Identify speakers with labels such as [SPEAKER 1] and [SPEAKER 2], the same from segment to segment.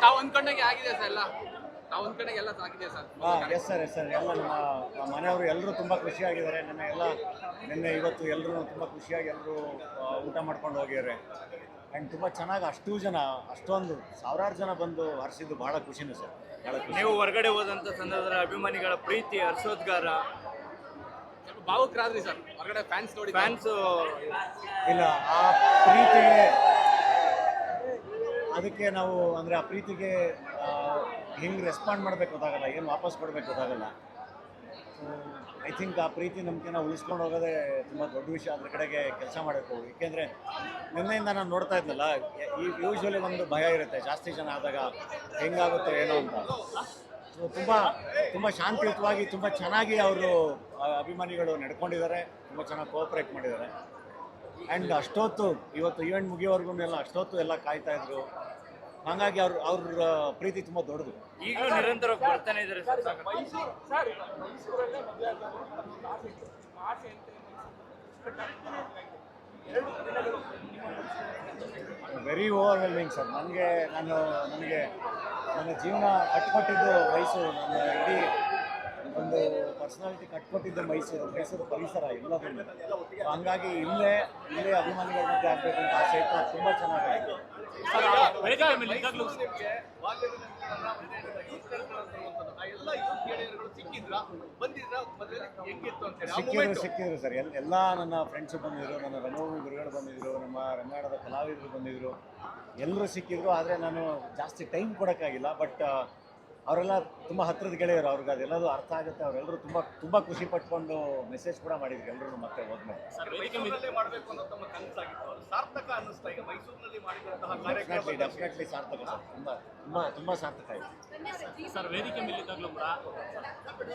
[SPEAKER 1] ತಾವು ಅಂದ್ಕೊಂಡಂಗೆ ಆಗಿದೆ ಸರ್ ಎಲ್ಲ. ತಾವು ಅಂದ್ಕೊಂಡಂಗೆ ಎಲ್ಲ ಆಗಿದೆ ಸರ್.
[SPEAKER 2] ಎಸ್ ಸರ್ ಎಲ್ಲ ನಮ್ಮ ಮನೆಯವರು ಎಲ್ಲರೂ ತುಂಬ ಖುಷಿಯಾಗಿದ್ದಾರೆ. ನಿನ್ನೆ ಇವತ್ತು ಎಲ್ಲರೂ ತುಂಬ ಖುಷಿಯಾಗಿ ಎಲ್ಲರೂ ಊಟ ಮಾಡ್ಕೊಂಡು ಹೋಗಿದ್ದಾರೆ. ಆ್ಯಂಡ್ ತುಂಬ ಚೆನ್ನಾಗಿ ಅಷ್ಟೊಂದು ಸಾವಿರಾರು ಜನ ಬಂದು ಹರಿಸಿದ್ದು ಭಾಳ ಖುಷಿನೂ ಸರ್, ಭಾಳ ಖುಷಿ.
[SPEAKER 3] ನೀವು ಹೊರಗಡೆ ಹೋದಂಥ ಸಂದರ್ಭದಲ್ಲಿ ಅಭಿಮಾನಿಗಳ ಪ್ರೀತಿ ಹರ್ಷೋದ್ಗಾರ
[SPEAKER 1] ಭಾವುಕರಾದ್ರಿ ಸರ್ ಹೊರಗಡೆ ಫ್ಯಾನ್ಸ್ ನೋಡಿ.
[SPEAKER 2] ಇಲ್ಲ, ಆ ಪ್ರೀತಿಗೆ ಅದಕ್ಕೆ ನಾವು ಅಂದರೆ ಆ ಪ್ರೀತಿಗೆ ಹೆಂಗೆ ರೆಸ್ಪಾಂಡ್ ಮಾಡಬೇಕು ಗೊತ್ತಾಗಲ್ಲ, ಏನು ವಾಪಸ್ ಕೊಡಬೇಕು ಗೊತ್ತಾಗಲ್ಲ. ಸೊ ಐ ಥಿಂಕ್ ಆ ಪ್ರೀತಿ ನಂಬಿಕೆನ ಉಳಿಸ್ಕೊಂಡು ಹೋಗೋದೇ ತುಂಬ ದೊಡ್ಡ ವಿಷಯ. ಅದ್ರ ಕಡೆಗೆ ಕೆಲಸ ಮಾಡಬೇಕು. ಏಕೆಂದರೆ ನಿನ್ನೆಯಿಂದ ನಾನು ನೋಡ್ತಾ ಇದ್ನಲ್ಲ, ಈ ಯೂಶ್ವಲಿ ಒಂದು ಭಯ ಇರುತ್ತೆ ಜಾಸ್ತಿ ಜನ ಆದಾಗ ಹೆಂಗಾಗುತ್ತೆ ಏನೋ ಅಂತ. ಸೊ ತುಂಬ ಶಾಂತಿಯುತವಾಗಿ ತುಂಬ ಚೆನ್ನಾಗಿ ಅವರು ಅಭಿಮಾನಿಗಳು ನಡ್ಕೊಂಡಿದ್ದಾರೆ, ತುಂಬ ಚೆನ್ನಾಗಿ ಕೋಆಪ್ರೇಟ್ ಮಾಡಿದ್ದಾರೆ. ಆ್ಯಂಡ್ ಅಷ್ಟೊತ್ತು ಇವತ್ತು ಈವೆಂಟ್ ಮುಗಿಯೋವರೆಗೂ ಅಷ್ಟೊತ್ತು ಎಲ್ಲ ಕಾಯ್ತಾಯಿದ್ರು. ಹಾಗಾಗಿ ಅವ್ರ ಪ್ರೀತಿ ತುಂಬ ದೊಡ್ಡದು.
[SPEAKER 3] ಈಗಲೂ ನಿರಂತರವಾಗಿ ಬರ್ತಾನೆ ಇದ್ದಾರೆ.
[SPEAKER 2] Very overwhelming sir. ನನಗೆ ನನ್ನ ಜೀವನ ಕಟ್ಕೊಟ್ಟಿದ್ದು ಮೈಸೂರು, ನನ್ನ ಇಡೀ ಒಂದು ಪರ್ಸನಾಲಿಟಿ ಕಟ್ಕೊಟ್ಟಿದ್ದು ಮೈಸೂರು ಪರಿಸರ ಎಲ್ಲದನ್ನು. ಹಂಗಾಗಿ ಇಲ್ಲೇ ಅಭಿಮಾನಿಗಳ ಮಧ್ಯೆ ಆಗಬೇಕು ಅಂತ ಆಸೆ ಇತ್ತು. ತುಂಬ ಚೆನ್ನಾಗಿದೆ. ಸಿಕ್ಕಿದ್ರು ಸರ್. ಎಲ್ಲ ನನ್ನ ಫ್ರೆಂಡ್ಸು ಬಂದಿದ್ರು, ನನ್ನ ರಂಗಭೂಮಿ ಗುರುಗಳು ಬಂದಿದ್ರು, ನಮ್ಮ ರಂಗಾಯಣದ ಕಲಾವಿದರು ಬಂದಿದ್ರು, ಎಲ್ಲರೂ ಸಿಕ್ಕಿದ್ರು. ಆದರೆ ನಾನು ಜಾಸ್ತಿ ಟೈಮ್ ಕೊಡೋಕ್ಕಾಗಿಲ್ಲ. ಬಟ್ ಅವರೆಲ್ಲ ತುಂಬ ಹತ್ತಿರದ ಗೆಳೆಯರು, ಅವ್ರಿಗೆ ಅದೆಲ್ಲದೂ ಅರ್ಥ ಆಗುತ್ತೆ. ಅವರೆಲ್ಲರೂ ತುಂಬ ಖುಷಿ ಪಟ್ಕೊಂಡು ಮೆಸೇಜ್ ಕೂಡ ಮಾಡಿದ್ರು ಎಲ್ಲರೂ ಮತ್ತೆ ಹೋದ್ಮೇಲೆ. ಡೆಫಿನೆಟ್ಲಿ ಸಾರ್ಥಕ ಸರ್, ತುಂಬ ಸಾರ್ಥಕ ಆಯಿತು
[SPEAKER 3] ಸರ್. ವೇದಿಕೆ ಮೇಲಿದ್ದಾಗಲೂ ಕೂಡ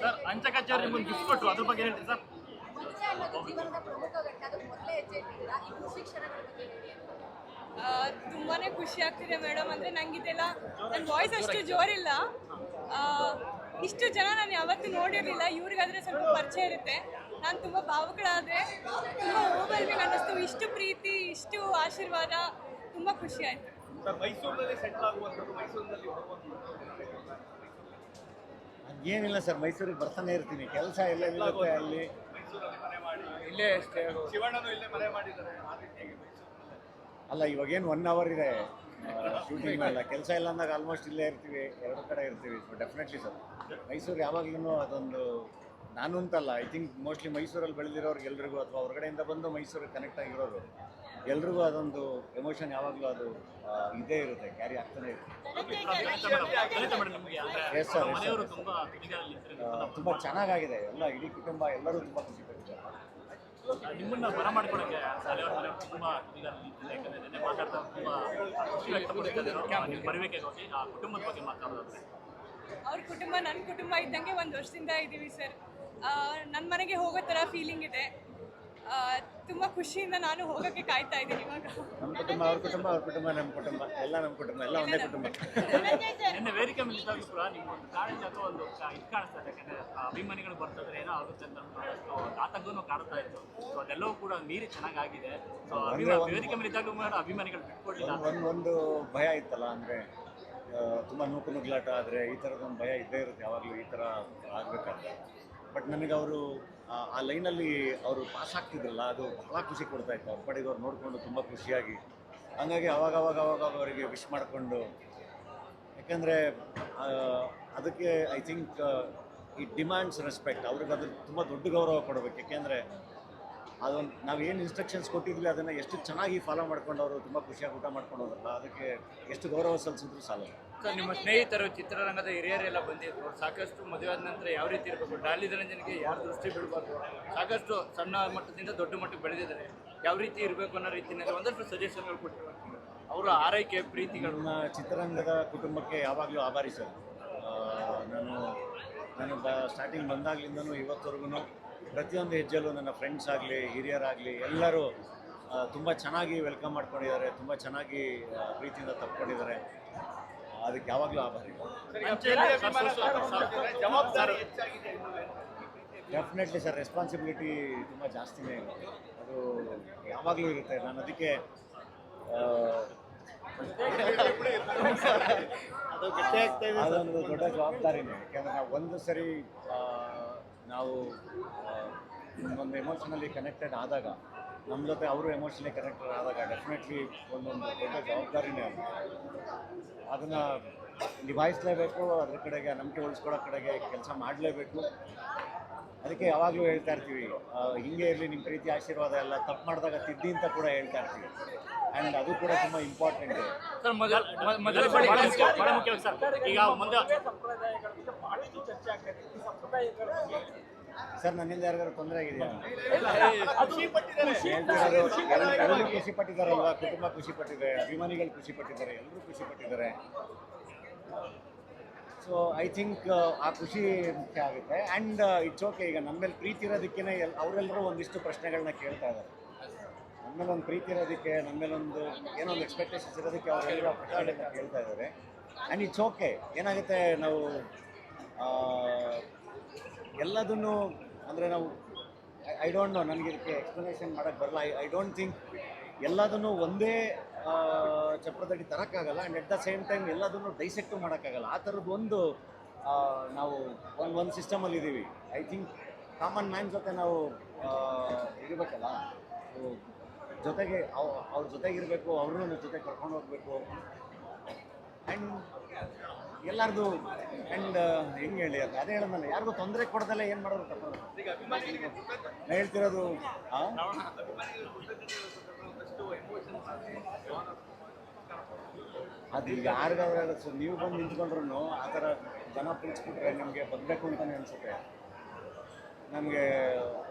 [SPEAKER 3] ಸರ್ ಅಂಚಕಚೇರಿ ನಿಮಗೆ ಗಿಫ್ಟ್ ಕೊಟ್ಟರು, ಅದ್ರ ಬಗ್ಗೆ ಹೇಳ್ತೀರಿ ಸರ್?
[SPEAKER 4] ತುಂಬಾನೇ ಖುಷಿ ಆಗ್ತಿದೆ ಮೇಡಮ್. ಅಂದರೆ ನಂಗಿದೆಲ್ಲ ನನ್ನ ವಾಯ್ಸ್ ಅಷ್ಟು ಜೋರಿಲ್ಲ, ಇಷ್ಟು ಜನ ನಾನು ಯಾವತ್ತೂ ನೋಡಿರಲಿಲ್ಲ. ಇವ್ರಿಗಾದ್ರೆ ಸ್ವಲ್ಪ ಪರಿಚಯ ಇರುತ್ತೆ. ನಾನು ತುಂಬ ಭಾವುಕಳಾದರೆ, ತುಂಬ ಓವರ್ವೆಲ್ಮಿಂಗ್ ಅನ್ನಿಸ್ತು. ಇಷ್ಟು ಪ್ರೀತಿ, ಇಷ್ಟು ಆಶೀರ್ವಾದ, ತುಂಬ ಖುಷಿ ಆಯಿತು.
[SPEAKER 2] ಏನಿಲ್ಲ ಸರ್, ಮೈಸೂರಿಗೆ ಬರ್ತಾನೆ ಇರ್ತೀನಿ. ಕೆಲಸ ಎಲ್ಲ ನಿಲ್ಲುತ್ತೆ ಅಲ್ಲಿ.
[SPEAKER 3] ಇಲ್ಲೇ ಅಷ್ಟೇ
[SPEAKER 2] ಅಲ್ಲ, ಇವಾಗೇನು 1 hour ಇದೆ ಶೂಟಿಂಗ್ ಎಲ್ಲ. ಕೆಲಸ ಇಲ್ಲ ಅಂದಾಗ ಆಲ್ಮೋಸ್ಟ್ ಇಲ್ಲೇ ಇರ್ತೀವಿ, ಎರಡು ಕಡೆ ಇರ್ತೀವಿ. ಸೊ ಡೆಫಿನೆಟ್ಲಿ ಸರ್, ಮೈಸೂರು ಯಾವಾಗಲೂ ಅದೊಂದು, ನಾನು ಅಂತಲ್ಲ, ಐ ಥಿಂಕ್ ಮೋಸ್ಟ್ಲಿ ಮೈಸೂರಲ್ಲಿ ಬೆಳೆದಿರೋರ್ಗೆ ಎಲ್ರಿಗೂ, ಅಥವಾ ಹೊರಗಡೆಯಿಂದ ಬಂದು ಮೈಸೂರಿಗೆ ಕನೆಕ್ಟ್ ಆಗಿರೋರು ಎಲ್ರಿಗೂ ಅದೊಂದು ಎಮೋಷನ್ ಯಾವಾಗಲೂ ಅದು ಇದೇ ಇರುತ್ತೆ, ಕ್ಯಾರಿ ಆಗ್ತಾನೆ ಇರುತ್ತೆ. ಎಸ್ ಸರ್, ತುಂಬ ಚೆನ್ನಾಗಾಗಿದೆ. ಎಲ್ಲ ಇಡೀ ಕುಟುಂಬ ಎಲ್ಲರೂ ತುಂಬ ಖುಷಿ ಪಟ್ಟಿದ್ದಾರೆ.
[SPEAKER 3] ನಿಮ್ಮನ್ನ ಬರಮಾಡ್ಕೊಳ್ಳೋಕ್ಕೆ ತುಂಬ ಯಾಕಂದರೆ ಮಾತಾಡ್ತಾ ತುಂಬ ಖುಷಿ ವ್ಯಕ್ತಪಡಿಸಿದ್ದಾರೆ. ಬರಬೇಕೆ ಹೋಗಿ ಆ ಕುಟುಂಬದ ಬಗ್ಗೆ ಮಾತಾಡೋದಾದ್ರೆ,
[SPEAKER 4] ಅವ್ರ ಕುಟುಂಬ ನನ್ನ ಕುಟುಂಬ ಇದ್ದಂಗೆ 1 ವರ್ಷದಿಂದ ಇದ್ದೀವಿ ಸರ್. ನನ್ನ ಮನೆಗೆ ಹೋಗೋ ಥರ ಫೀಲಿಂಗ್ ಇದೆ. ತುಂಬ ಖುಷಿಯಿಂದ ನಾನು ಹೋಗೋಕ್ಕೆ ಕಾಯ್ತಾ ಇದ್ದೀನಿ ಇವಾಗ.
[SPEAKER 2] ನಮ್ಮ ಕುಟುಂಬ, ಅವ್ರ ಕುಟುಂಬ, ನಮ್ಮ ಕುಟುಂಬ, ಎಲ್ಲ ನಮ್ಮ ಕುಟುಂಬ, ಎಲ್ಲ ಒಂದೇ ಕುಟುಂಬ.
[SPEAKER 3] ನಿನ್ನೆ ವೇದಿಕೆ ಮೇಲೆ ಇದ್ದಾಗಲೂ ಕೂಡ ನೀವು ಒಂದು ಕಾಳಜಿ ಅಥವಾ ಒಂದು ಇದು ಕಾಣಿಸ್ತಾ ಇದೆ. ಯಾಕಂದರೆ ಅಭಿಮಾನಿಗಳು ಬರ್ತಿದ್ರೆ ಏನೋ ಆಗುತ್ತೆ ಅಂತ ಆತಂಕನೂ ಕಾಡ್ತಾ ಇತ್ತು. ಸೊ ಅದೆಲ್ಲವೂ ಕೂಡ ಮೀರಿ ಚೆನ್ನಾಗಾಗಿದೆ. ಸೊ ವೇದಿಕೆ ಮೇಲೆ ಇದ್ದಾಗಲೂ ಕೂಡ ಅಭಿಮಾನಿಗಳು ಬಿಟ್ಕೊಡ್ಲಿಲ್ಲ.
[SPEAKER 2] ಒಂದು ಭಯ ಇತ್ತಲ್ಲ, ಅಂದರೆ ತುಂಬ ನುಗ್ಲಾಟ ಆದರೆ ಈ ಥರದೊಂದು ಭಯ ಇದ್ದೇ ಇರುತ್ತೆ ಯಾವಾಗಲೂ, ಈ ಥರ ಆಗಬೇಕಾದ್ರೆ. ಬಟ್ ನನಗೆ ಅವರು ಆ ಲೈನಲ್ಲಿ ಅವರು ಪಾಸ್ ಆಗ್ತಿದ್ರಲ್ಲ, ಅದು ಭಾಳ ಖುಷಿ ಕೊಡ್ತಾಯಿತ್ತು. ಅವ್ರ ಪಡೆಗೆ ಅವ್ರು ನೋಡಿಕೊಂಡು ತುಂಬ ಖುಷಿಯಾಗಿ, ಹಾಗಾಗಿ ಅವಾಗ ಅವರಿಗೆ ವಿಶ್ ಮಾಡಿಕೊಂಡು. ಯಾಕೆಂದರೆ ಅದಕ್ಕೆ I think it demands respect. ಅವ್ರಿಗೆ ಅದು ತುಂಬ ದೊಡ್ಡ ಗೌರವ ಕೊಡಬೇಕು. ಯಾಕೆಂದರೆ ಅದೊಂದು ನಾವೇನು ಇನ್ಸ್ಟ್ರಕ್ಷನ್ಸ್ ಕೊಟ್ಟಿದ್ವಿ ಅದನ್ನು ಎಷ್ಟು ಚೆನ್ನಾಗಿ ಫಾಲೋ ಮಾಡ್ಕೊಂಡು ಅವರು ತುಂಬ ಖುಷಿಯಾಗಿ ಊಟ ಮಾಡ್ಕೊಂಡು ಹೋದ್ರಲ್ಲ, ಅದಕ್ಕೆ ಎಷ್ಟು ಗೌರವ ಸಲ್ಲಿಸಿದ್ರು ಸಾಲಲ್ಲ.
[SPEAKER 3] ಸರ್, ನಿಮ್ಮ ಸ್ನೇಹಿತರು, ಚಿತ್ರರಂಗದ ಹಿರಿಯರೆಲ್ಲ ಬಂದಿದ್ರು. ಸಾಕಷ್ಟು ಮದುವೆ ಆದ ನಂತರ ಯಾವ ರೀತಿ ಇರಬೇಕು, ಡಾಲಿ ಧನಂಜಯನಿಗೆ ಯಾರು ದೃಷ್ಟಿ ಬೀಳಬಾರ್ದು, ಸಾಕಷ್ಟು ಸಣ್ಣ ಮಟ್ಟದಿಂದ ದೊಡ್ಡ ಮಟ್ಟಕ್ಕೆ ಬೆಳೆದಿದ್ದಾರೆ, ಯಾವ ರೀತಿ ಇರಬೇಕು ಅನ್ನೋ ರೀತಿಯಲ್ಲಿ ಒಂದಷ್ಟು ಸಜೆಷನ್ಗಳು ಕೊಟ್ಟಿರ್ತಾರೆ. ಅವರ ಆರೈಕೆ, ಪ್ರೀತಿಗಳು.
[SPEAKER 2] ನನ್ನ ಚಿತ್ರರಂಗದ ಕುಟುಂಬಕ್ಕೆ ಯಾವಾಗಲೂ ಆಭಾರಿ ಸರ್. ನಾನು ಸ್ಟಾರ್ಟಿಂಗ್ ಬಂದಾಗ್ಲಿಂದನೂ ಇವತ್ತವರೆಗೂ ಪ್ರತಿಯೊಂದು ಹೆಜ್ಜೆಯಲ್ಲೂ ನನ್ನ ಫ್ರೆಂಡ್ಸ್ ಆಗಲಿ, ಹಿರಿಯರಾಗಲಿ, ಎಲ್ಲರೂ ತುಂಬ ಚೆನ್ನಾಗಿ ವೆಲ್ಕಮ್ ಮಾಡ್ಕೊಂಡಿದ್ದಾರೆ, ತುಂಬ ಚೆನ್ನಾಗಿ ಪ್ರೀತಿಯಿಂದ ತಪ್ಕೊಂಡಿದ್ದಾರೆ. ಅದಕ್ಕೆ ಯಾವಾಗಲೂ ಆಭಾರಿ. ಡೆಫಿನೆಟ್ಲಿ ಸರ್, ರೆಸ್ಪಾನ್ಸಿಬಿಲಿಟಿ ತುಂಬ ಜಾಸ್ತಿನೇ ಇದೆ. ಅದು ಯಾವಾಗಲೂ ಇರುತ್ತೆ. ನಾನು ಅದಕ್ಕೆ ಅದೊಂದು ದೊಡ್ಡ ಜವಾಬ್ದಾರಿನೇ. ಯಾಕೆಂದರೆ ನಾವು ಒಂದು ಸರಿ ನಾವು ಒಂದು ಎಮೋಷನಲಿ ಕನೆಕ್ಟೆಡ್ ಆದಾಗ, ನಮ್ಮ ಜೊತೆ ಅವರು ಎಮೋಷನಲಿ ಕನೆಕ್ಟೆಡ್ ಆದಾಗ ಡೆಫಿನೆಟ್ಲಿ ಒಂದೊಂದು ದೊಡ್ಡ ಜವಾಬ್ದಾರಿನೇ ಅದು. ಅದನ್ನು ನಿಭಾಯಿಸಲೇಬೇಕು, ಅದ್ರ ಕಡೆಗೆ ನಂಬಿಕೆ ಉಳಿಸ್ಕೊಳ್ಳೋ ಕಡೆಗೆ ಕೆಲಸ ಮಾಡಲೇಬೇಕು. ಅದಕ್ಕೆ ಯಾವಾಗಲೂ ಹೇಳ್ತಾ ಇರ್ತೀವಿ, ಹಿಂಗೆ ಇರಲಿ ನಿಮ್ಮ ಪ್ರೀತಿ ಆಶೀರ್ವಾದ ಎಲ್ಲ, ತಪ್ಪು ಮಾಡಿದಾಗ ತಿದ್ದಿ ಅಂತ ಕೂಡ ಹೇಳ್ತಾ ಇರ್ತೀವಿ. ಆ್ಯಂಡ್ ಅದು ಕೂಡ ತುಂಬ ಇಂಪಾರ್ಟೆಂಟ್.
[SPEAKER 3] ಸರ್ ಮೊದಲ ಬಹಳ ಮುಖ್ಯ ಸರ್. ಈಗ ಮುಂದೆ
[SPEAKER 2] ಸರ್ ನನ್ನಿಂದ ಯಾರಿಗಾರು ತೊಂದರೆ ಆಗಿದೆಯಾ? ಎಲ್ಲರೂ ಖುಷಿ ಪಟ್ಟಿದ್ದಾರಲ್ವಾ, ಕುಟುಂಬ ಖುಷಿ ಪಟ್ಟಿದೆ, ಅಭಿಮಾನಿಗಳು ಖುಷಿ ಪಟ್ಟಿದ್ದಾರೆ, ಎಲ್ಲರೂ ಖುಷಿ ಪಟ್ಟಿದ್ದಾರೆ. ಸೊ ಐ ಥಿಂಕ್ ಆ ಖುಷಿ ಮುಖ್ಯ ಆಗುತ್ತೆ. And it's okay. ಈಗ ನಮ್ಮ ಮೇಲೆ ಪ್ರೀತಿ ಇರೋದಕ್ಕೇ ಅವರೆಲ್ಲರೂ ಒಂದಿಷ್ಟು ಪ್ರಶ್ನೆಗಳನ್ನ ಕೇಳ್ತಾ ಇದ್ದಾರೆ. ನಮ್ಮ ಮೇಲೆ ಒಂದು ಪ್ರೀತಿ ಇರೋದಕ್ಕೆ, ನಮ್ಮ ಮೇಲೊಂದು ಏನೋ ಒಂದು ಎಕ್ಸ್ಪೆಕ್ಟೇಷನ್ಸ್ ಇರೋದಕ್ಕೆ ಅವರೆಲ್ಲರೂ ಪ್ರಶ್ನೆಗಳನ್ನ ಕೇಳ್ತಾ ಇದ್ದಾರೆ. And it's okay. ಏನಾಗುತ್ತೆ, ನಾವು ಎಲ್ಲದನ್ನು ಅಂದರೆ ನಾವು ಐ ಡೋಂಟ್ ನೋ, ನನಗೆ ಇದಕ್ಕೆ ಎಕ್ಸ್ಪ್ಲನೇಷನ್ ಮಾಡೋಕ್ಕೆ ಬರಲ್ಲ. ಐ ಡೋಂಟ್ ಥಿಂಕ್ ಎಲ್ಲದನ್ನು ಒಂದೇ ಚಪ್ರದಡಿ ತರೋಕ್ಕಾಗಲ್ಲ. And at the same time ಎಲ್ಲದನ್ನು ಡೈಸೆಕ್ಟು ಮಾಡೋಕ್ಕಾಗಲ್ಲ. ಆ ಥರದ್ದು ಒಂದು ನಾವು ಒಂದು ಸಿಸ್ಟಮಲ್ಲಿ ಇದ್ದೀವಿ. ಐ ಥಿಂಕ್ ಕಾಮನ್ ಮ್ಯಾನ್ ಜೊತೆ ನಾವು ಇರಬೇಕಲ್ಲ, ಜೊತೆಗೆ ಅವ್ರ ಜೊತೆಗಿರಬೇಕು, ಅವ್ರನ್ನೂ ನಮ್ಮ ಜೊತೆ ಕರ್ಕೊಂಡು ಹೋಗಬೇಕು. ಆ್ಯಂಡ್ ಎಲ್ಲರದು ಆ್ಯಂಡ್ ಹೆಂಗೆ ಹೇಳಿ, ಅದೇ ಹೇಳೋದಲ್ಲ, ಯಾರಿಗೂ ತೊಂದರೆ ಕೊಡ್ದಲ್ಲ ಏನು ಮಾಡೋದು ತಪ್ಪು. ನಾನು ಹೇಳ್ತಿರೋದು ಅದು ಯಾರಿಗಾದ್ರೆ ನೀವು ಬಂದು ನಿಂತ್ಕೊಂಡ್ರು ಆ ಥರ ಜನ ಪ್ರೀತಿಸ್ಬಿಟ್ರೆ ನಿಮಗೆ ಬರಬೇಕು ಅಂತಲೇ ಅನಿಸುತ್ತೆ. ನನಗೆ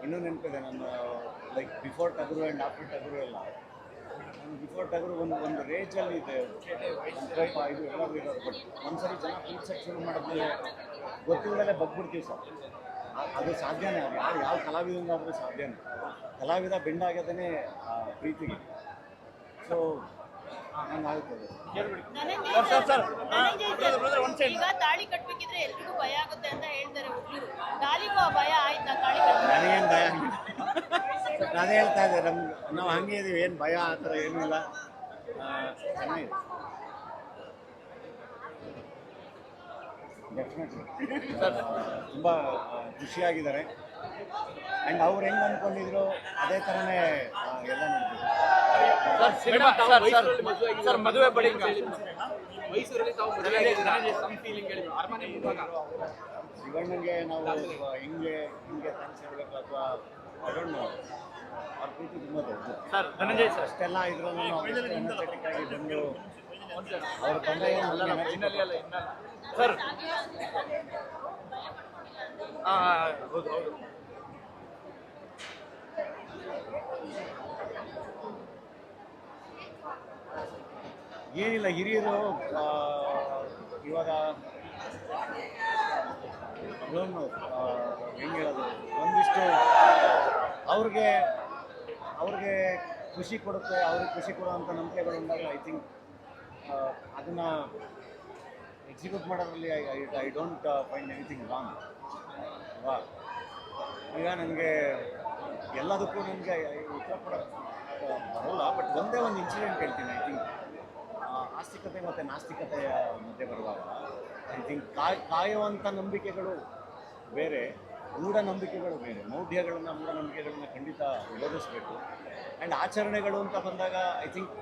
[SPEAKER 2] ಇನ್ನೂ ನೆನಪಿದೆ, ನನ್ನ ಲೈಕ್ ಬಿಫೋರ್ ಟಗರು ಆ್ಯಂಡ್ ಆಫ್ಟರ್ ಟಗರು ಎಲ್ಲ. ನಾನು ಬಿಫೋರ್ ಟಗರು ಒಂದು ರೇಂಜಲ್ಲಿ ಇದೆ, ಒಂದು ಕೋಪ ಇದು ಎಲ್ಲರೂ ಇರೋದು. ಬಟ್ ಒಂದ್ಸರಿ ಜನ ಪ್ರೀತಿಸೋಕ್ಕೆ ಶುರು ಮಾಡಿದ್ಮೇಲೆ ಗೊತ್ತಿಲ್ಲದೆ ಬಗ್ಬಿಡ್ತೀವಿ ಸರ್. ಅದು ಸಾಧ್ಯನೇ. ಅದು ಯಾವ ಕಲಾವಿದಂಗಾದರೂ ಸಾಧ್ಯನೇ. ಕಲಾವಿದ ಬೆಂಡಾಗ್ಯದೇ ಪ್ರೀತಿಗೆ. ಸೊ ಹಂಗಾಗುತ್ತದೆ.
[SPEAKER 5] ಈಗ ತಾಳಿ ಕಟ್ಬೇಕಿದ್ರೆ ಎಲ್ರಿಗೂ ಭಯ ಆಗುತ್ತೆ ಅಂತ ಹೇಳ್ತಾರೆ ಹುಡುಗರು. ತಾಳಿಗೂ ಆ ಭಯ ಆಯ್ತಾ? ತಾಳಿ
[SPEAKER 2] ನನಗೇನು ಭಯ ಆಗಿಲ್ಲ. ನಾನೇ ಹೇಳ್ತಾ ಇದ್ದೆ, ನಾವು ಹಂಗೆ ಇದೀವಿ, ಏನು ಭಯ ಆ ಥರ ಏನೂ ಇಲ್ಲ. ಚೆನ್ನಾಗಿದೆ. ಡೆಫಿನೆಟ್ಲಿ ತುಂಬ ಖುಷಿಯಾಗಿದ್ದಾರೆ. ಆ್ಯಂಡ್ ಅವ್ರು ಹೆಂಗೆ ಅಂದ್ಕೊಂಡಿದ್ರು ಅದೇ ಥರನೇ ಎಲ್ಲ
[SPEAKER 3] ಸರ್ ಮದುವೆ ಬಳಿ
[SPEAKER 1] ಮೈಸೂರಲ್ಲಿ ತಾವು ಮದುವೆ ಆಗಿದ್ದೀರಾ? ಸಮ್ ಫೀಲಿಂಗ್ ಹೇಳಿ ಅರಮನೆ ಮುಂಭಾಗ
[SPEAKER 2] ಶಿವಣ್ಣನಿಗೆ ನಾವು ಹಿಂಗೆ ಥ್ಯಾಂಕ್ಸ್ ಹೇಳಬೇಕು ಅಥವಾ ಐ ಡೋಂಟ್ ನೋ. ಅವ್ರ ಪ್ರೀತಿ ತುಂಬ ದೊಡ್ಡದು
[SPEAKER 3] ಸರ್. ಧನಂಜಯ್ ಸರ್
[SPEAKER 2] ಅಷ್ಟೆಲ್ಲ ಇದ್ರೂ ಎನರ್ಜೆಟಿಕ್ ಆಗಿ ಬಂದು ಅವ್ರ ತಂದೆ
[SPEAKER 3] ಸರ್. ಹೌದು ಹೌದು.
[SPEAKER 2] ಏನಿಲ್ಲ, ಹಿರಿಯರು ಇವಾಗ ಹೆಂಗೆ ಹೇಳೋದು, ಒಂದಿಷ್ಟು ಅವ್ರಿಗೆ ಖುಷಿ ಕೊಡುತ್ತೆ, ಅವ್ರಿಗೆ ಖುಷಿ ಕೊಡುವಂಥ ನಂಬಿಕೆಗಳು ಉಂಟಾಗ ಐ ಥಿಂಕ್ ಅದನ್ನು ಎಕ್ಸಿಕ್ಯೂಟ್ ಮಾಡೋದ್ರಲ್ಲಿ I don't find anything wrong ಅಲ್ವಾ. ಈಗ ನನಗೆ ಎಲ್ಲದಕ್ಕೂ ನನಗೆ ಉತ್ತರ ಕೊಡೋಕ್ಕೆ ಬರೋಲ್ಲ. ಬಟ್ ಒಂದೇ ಒಂದು ಇನ್ಸಿಡೆಂಟ್ ಹೇಳ್ತೀನಿ. ಐ ಥಿಂಕ್ ಆಸ್ತಿಕತೆ ಮತ್ತು ನಾಸ್ತಿಕತೆಯ ಮಧ್ಯೆ ಬರುವಾಗ ಐ ಥಿಂಕ್ ಕಾಯುವಂಥ ನಂಬಿಕೆಗಳು ಬೇರೆ, ಮೂಢನಂಬಿಕೆಗಳು ಬೇರೆ. ಮೂಢನಂಬಿಕೆಗಳನ್ನ ಖಂಡಿತ ವಿರೋಧಿಸಬೇಕು. ಆ್ಯಂಡ್ ಆಚರಣೆಗಳು ಅಂತ ಬಂದಾಗ ಐ ಥಿಂಕ್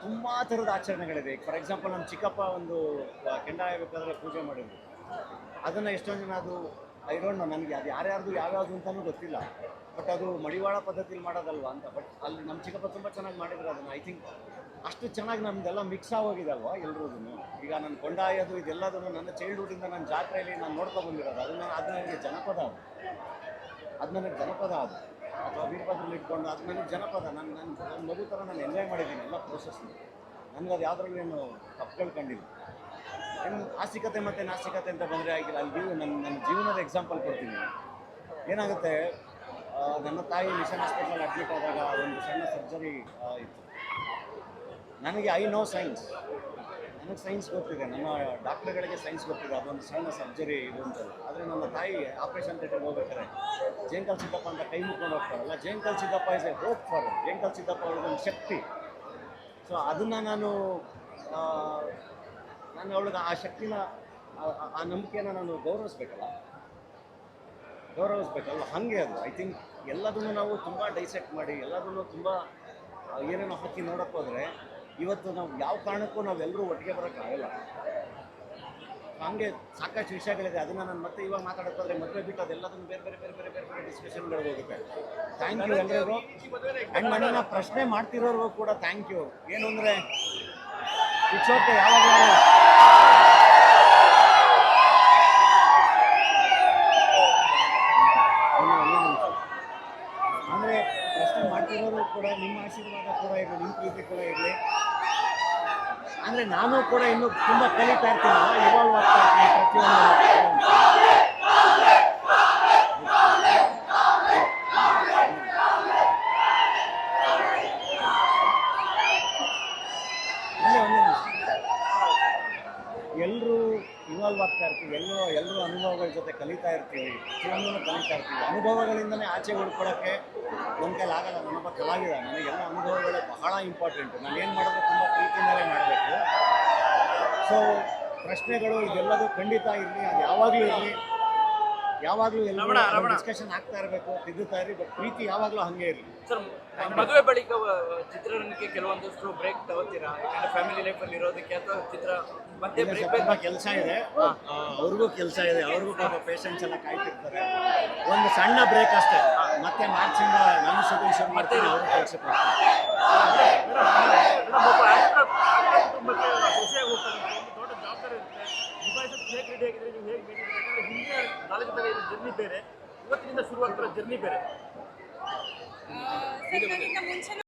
[SPEAKER 2] ತುಂಬ ಥರದ ಆಚರಣೆಗಳಿದೆ. ಈಗ ಫಾರ್ ಎಕ್ಸಾಂಪಲ್ ನಮ್ಮ ಚಿಕ್ಕಪ್ಪ ಒಂದು ಕೆಂಡ ಆಗಬೇಕಾದ್ರೆ ಪೂಜೆ ಮಾಡಿದ್ರು. ಅದನ್ನು ಎಷ್ಟೊಂದು ಜನ ಅದು ಐ ಡೋಂಟ್ ನೋ, ನನಗೆ ಅದು ಯಾರ್ಯಾರ್ದು ಯಾವ್ಯಾವುದು ಅಂತಲೂ ಗೊತ್ತಿಲ್ಲ. ಬಟ್ ಅದು ಮಡಿವಾಳ ಪದ್ಧತಿಲಿ ಮಾಡೋದಲ್ವಾ ಅಂತ. ಬಟ್ ಅಲ್ಲಿ ನಮ್ಮ ಚಿಕ್ಕಪ್ಪ ತುಂಬ ಚೆನ್ನಾಗಿ ಮಾಡಿದ್ರು ಅದನ್ನು. ಐ ಥಿಂಕ್ ಅಷ್ಟು ಚೆನ್ನಾಗಿ ನಮ್ಮದೆಲ್ಲ ಮಿಕ್ಸ್ ಆಗೋಗಿದೆ ಅಲ್ವಾ ಎಲ್ರೂ. ಈಗ ನನ್ನ ಕೊಂಡಾಯೋದು ಇದೆಲ್ಲದನ್ನು ನನ್ನ ಚೈಲ್ಡ್ಹುಡ್ಡಿಂದ ನನ್ನ ಜಾತ್ರೆಯಲ್ಲಿ ನಾನು ನೋಡ್ಕೊಂಡು ಬಂದಿರೋದು. ಅದು ನನಗೆ ಜನಪದ, ಅದು ನನಗೆ ಜನಪದ ಅದು. ಅಥವಾ ವೀರಭದ್ರಲ್ಲಿ ಇಟ್ಕೊಂಡು ಅದು ನನಗೆ ಜನಪದ. ನನ್ನ ಮಗು ಥರ ನಾನು ಎಂಜಾಯ್ ಮಾಡಿದ್ದೀನಿ ಎಲ್ಲ ಪ್ರೋಸೆಸ್ನ. ನನಗೆ ಅದು ಯಾವುದ್ರಲ್ಲಿ ಏನು ತಪ್ಪುಗಳು ಕಂಡಿಲ್ಲ. ಏನು ಆಸ್ತಿಕತೆ ಮತ್ತು ನಾಸ್ತಿಕತೆ ಅಂತ ಬಂದರೆ ಆಗಿಲ್ಲ. ಅಲ್ಲಿ ನನ್ನ ಜೀವನದ ಎಕ್ಸಾಂಪಲ್ ಕೊಡ್ತೀನಿ. ಏನಾಗುತ್ತೆ, ನನ್ನ ತಾಯಿ ಮಿಷನ್ ಹಾಸ್ಪಿಟಲ್ ಅಡ್ಮಿಟ್ ಆದಾಗ ಒಂದು ಸಣ್ಣ ಸರ್ಜರಿ ಇತ್ತು. ನನಗೆ ಐ ನೋ ಸೈನ್ಸ್, ನನಗೆ ಸೈನ್ಸ್ ಗೊತ್ತಿದೆ, ನಮ್ಮ ಡಾಕ್ಟರ್ಗಳಿಗೆ ಸೈನ್ಸ್ ಗೊತ್ತಿದೆ, ಅದೊಂದು ಸಣ್ಣ ಸರ್ಜರಿ ಇದು ಅಂತಲ್ಲ. ಆದರೆ ನನ್ನ ತಾಯಿ ಆಪ್ರೇಷನ್ ಥಿಯೇಟರ್ಗೆ ಹೋಗ್ಬೇಕಾರೆ ಜೇಂಕಲ್ ಸಿದ್ದಪ್ಪ ಅಂತ ಕೈ ಮುಟ್ಕೊಂಡು ಹೋಗ್ತಾರಲ್ಲ, Jenkal Siddappa is a hope for Jenkal Siddappa ಅವ್ರಿಗೊಂದು ಶಕ್ತಿ. ಸೊ ಅದನ್ನು ನಾನು ನಾನು ಅವಳಿಗೆ ಆ ಶಕ್ತಿನ ಆ ನಂಬಿಕೆನ ನಾನು ಗೌರವಿಸ್ಬೇಕಲ್ಲ, ಹಾಗೆ ಅದು. ಐ ಥಿಂಕ್ ಎಲ್ಲದನ್ನು ನಾವು ತುಂಬ ಡೈಸೆಕ್ಟ್ ಮಾಡಿ ಎಲ್ಲದನ್ನು ತುಂಬ ಏನೇನೋ ಹಾಕಿ ನೋಡೋಕ್ಕೆ ಹೋದರೆ ಇವತ್ತು ನಾವು ಯಾವ ಕಾರಣಕ್ಕೂ ನಾವೆಲ್ಲರೂ ಒಟ್ಟಿಗೆ ಬರೋಕ್ಕಾಗಲ್ಲ. ಹಂಗೆ ಸಾಕಷ್ಟು ವಿಷಯಗಳಿದೆ, ಅದನ್ನು ನಾನು ಮತ್ತೆ ಇವಾಗ ಮಾತಾಡೋಕೆ ಹೋದರೆ ಮದುವೆ ಬಿಟ್ಟು ಅದೆಲ್ಲದನ್ನು ಬೇರೆ ಬೇರೆ ಬೇರೆ ಬೇರೆ ಬೇರೆ ಬೇರೆ ಡಿಸ್ಕಷನ್ಗಳಿಗೆ ಹೋಗುತ್ತೆ. ಥ್ಯಾಂಕ್ ಯು ಎಲ್ಲರಿಗೂ. ಆ್ಯಂಡ್ ನನ್ನನ್ನು ಪ್ರಶ್ನೆ ಮಾಡ್ತಿರೋರ್ಗೂ ಕೂಡ ಥ್ಯಾಂಕ್ ಯು. ಏನು ಅಂದರೆ ಇಚ್ಚೋಕೆ ಯಾವಾಗಲೂ ಅಂದರೆ ಪ್ರಶ್ನೆ ಮಾಡ್ತಿರೋರು ಕೂಡ ನಿಮ್ಮ ಆಶೀರ್ವಾದ ಕೂಡ ಇರಲಿ, ನಿಮ್ಮ ಪ್ರೀತಿ ಕೂಡ ಇರಲಿ. ಅಂದರೆ ನಾನು ಕೂಡ ಇನ್ನೂ ತುಂಬ ಕಲಿತಾ ಇರ್ತೀನಲ್ಲ, ಇವಾಲ್ವ್ ಆಗ್ತಾ ಇರ್ತೀನಿ ಪ್ರತಿಯೊಂದು. ಎಲ್ಲರೂ ಇವಾಲ್ವ್ ಆಗ್ತಾ ಇರ್ತೀವಿ, ಎಲ್ಲರೂ ಅನುಭವಗಳ ಜೊತೆ ಕಲಿತಾ ಇರ್ತೀವಿ, ಪ್ರತಿಯೊಂದನ್ನು ಕಲಿತಾ ಇರ್ತೀವಿ. ಅನುಭವಗಳಿಂದನೇ ಆಚೆ ಹುಡ್ಕೊಳಕ್ಕೆ ನನ್ನ ಕೈಲಿ ಆಗಲ್ಲ. ನಾನೊಬ್ಬ ಕಲಾವಿದ, ನನಗೆಲ್ಲ ಅನುಭವಗಳೇ ಬಹಳ ಇಂಪಾರ್ಟೆಂಟು. ನಾನು ಏನು ಮಾಡಿದ್ರು ತುಂಬ ಪ್ರೀತಿಯಿಂದಲೇ ಮಾಡಬೇಕು. ಸೊ ಪ್ರಶ್ನೆಗಳು ಇದೆಲ್ಲದೂ ಖಂಡಿತ ಇರಲಿ, ಅದು ಯಾವಾಗಲೂ ಇರಲಿ, ಯಾವಾಗಲೂ ಎಲ್ಲರೂ ಡಿಸ್ಕಷನ್ ಆಗ್ತಾ ಇರಬೇಕು, ತಿದ್ದುತ್ತಾ ಇರಲಿ. ಬಟ್ ಪ್ರೀತಿ ಯಾವಾಗಲೂ ಹಾಗೆ ಇರಲಿ.
[SPEAKER 3] ಸರ್, ಮದುವೆ ಬಳಿಕ ಚಿತ್ರರಂಗಕ್ಕೆ ಕೆಲವೊಂದಷ್ಟು ಬ್ರೇಕ್ ತಗೋತೀರಾ? ಯಾಕಂದ್ರೆ ಫ್ಯಾಮಿಲಿ ಲೈಫಲ್ಲಿ ಇರೋದಕ್ಕೆ ಅಥವಾ ಚಿತ್ರ ಮತ್ತೆ ಬ್ರೇಕ್
[SPEAKER 2] ತುಂಬ ಕೆಲಸ ಇದೆ, ಅವ್ರಿಗೂ ಕೆಲಸ ಇದೆ, ಅವ್ರಿಗೂ ಪಾಪ ಪೇಷನ್ಸ್ ಎಲ್ಲ ಕಾಯ್ತಿರ್ತಾರೆ. ಒಂದು ಸಣ್ಣ ಬ್ರೇಕ್ ಅಷ್ಟೇ, ಮತ್ತೆ ಮಾರ್ಚಿಂದ ನಾನು ಶೂಟಿಂಗ್ ಶುರು ಮಾಡ್ತೀನಿ, ಅವರು ಕೆಲಸಕ್ಕೆ
[SPEAKER 1] ಜರ್ನಿ ಬೇರೆ, ಇವತ್ತಿನಿಂದ ಶುರುವಾಗ್ತಿರೋ ಜರ್ನಿ ಬೇರೆ.
[SPEAKER 4] ಸರ್, ನಾನಿಂದ ಮುಂಚೆ